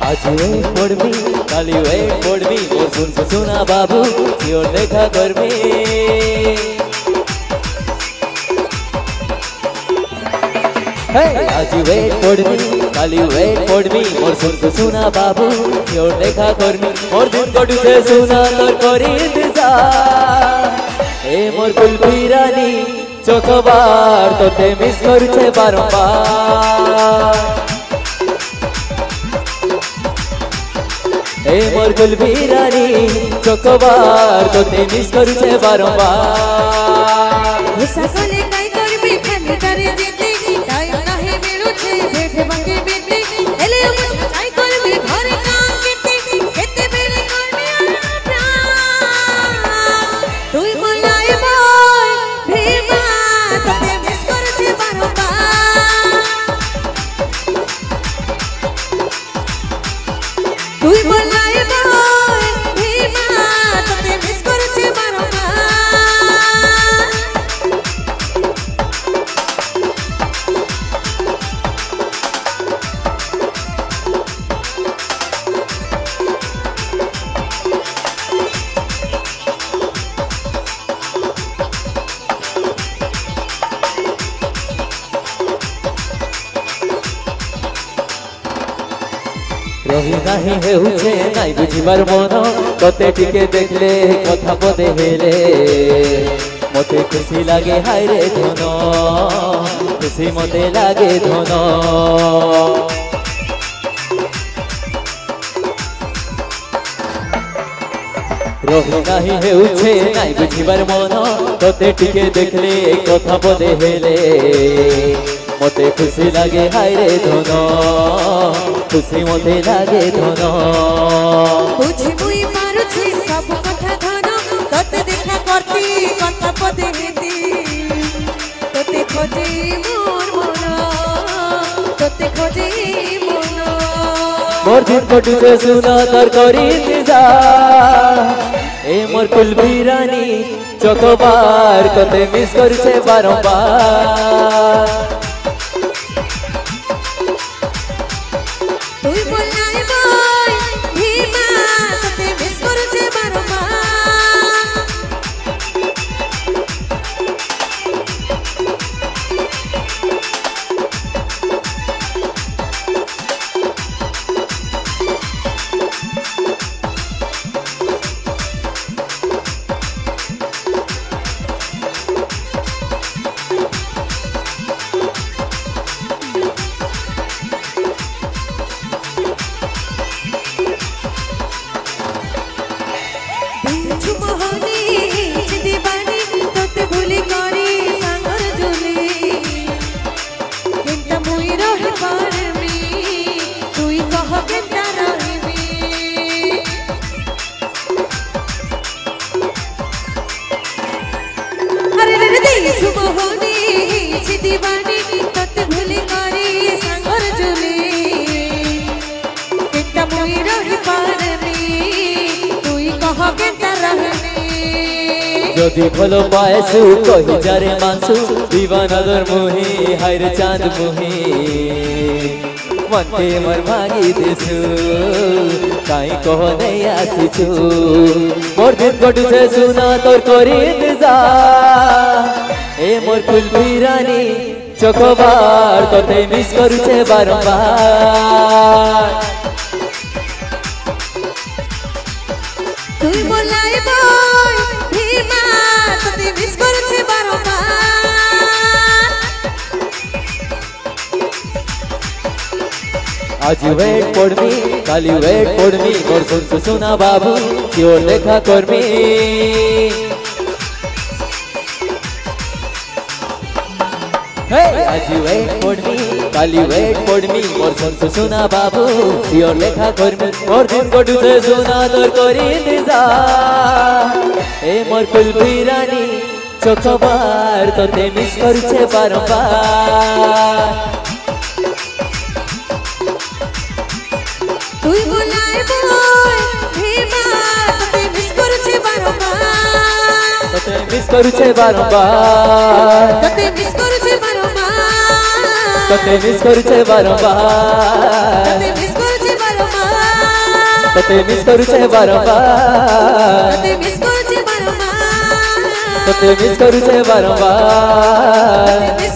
आज wait for me, kali wait for me, और सुन सुना बाबू सियोर देखा करमी। Hey, आज wait for me, kali wait for me, और सुन सुना बाबू सियोर देखा करमी। और दिन कोड से सुना तो करी इंतजार। ए मोर कुल्फी रानी चोखबार तो ते मिस करुछे बारंबार। ए मोर कुल्फी रानी चोखबार तो ते मिस करुछे बारंबार। गुस्सा कोले काई करबी खाली तारे जिंदगी टाइम नाही मिलुछे भेटे बाकी बिंदी एले मुझ काई करबी घरे काम किते केते बेले करबी प्यार तुई बोलाई बोल भीमा तते मिस करछे बारंबार। तुई बोलाई बोल भीमा तते मिस करछे बारंबार। रही नहीं हेउछे नाई बुझिबार मन तते टिके देखले कथा पदे हेले मते खुशी लागे हाय रे धन खुशी मते लागे धन। रही नहीं हेउछे नाई बुझिबार मन तते टिके देखले कथा पदे हेले मते खुशी लागे हाय रे धन खुशी मते लागे धन। बुझी मुई पारुछि सब कथा धन तते देखा करती कथा पदे हेती तते खोजे मोर मन तते खोजे मन। मोर दिन कोटु से सुना तर करी इंतजार। ए मोर कुल्फी रानी चोखबार कते मिस करुछे बारंबार। तुई बोलाई बोल भीमा तते मिस करुछे बारंबार। যদি ভালো পাইছু কহি যারে মানছু দিবানাদর মুহি হায়রে চাঁদ মুহি মনকে মর ভাঙি দিছু কাই কহ নেই আসিছু। মোর দিন কটুছে সুনা তোর করি ইন্তজার। এ মোর কুলফি রানী চোখবার তোতে মিস করুছে বারংবার। তুই বলাই বল ভীমা ততে মিস করছে বারংবার। आज वेट फॉर मी काली वेट फॉर मी मोर सुन सुना बाबू सियोर देखा करमी। आज वेट फॉर मी काली वेट फॉर मी मोर सुन सुना बाबू सियोर देखा करमी। मोर दिन कोटु से सुना तोर करी इंतजार। ए मोर कुल्फी रानी चोखबार तोते मिस करुछे बारंबार। তুই বলাই বল ভীমা ততে মিস করছে বারংবার। तोते मिस करुछे बारंबार। तते मिस करछे बारंबार। तोते मिस करुछे बारंबार। तते मिस करछे बारंबार। तते मिस करुछे बारंबार तते मिस करुछे बारंबार तते मिस करुछे बारंबार मिस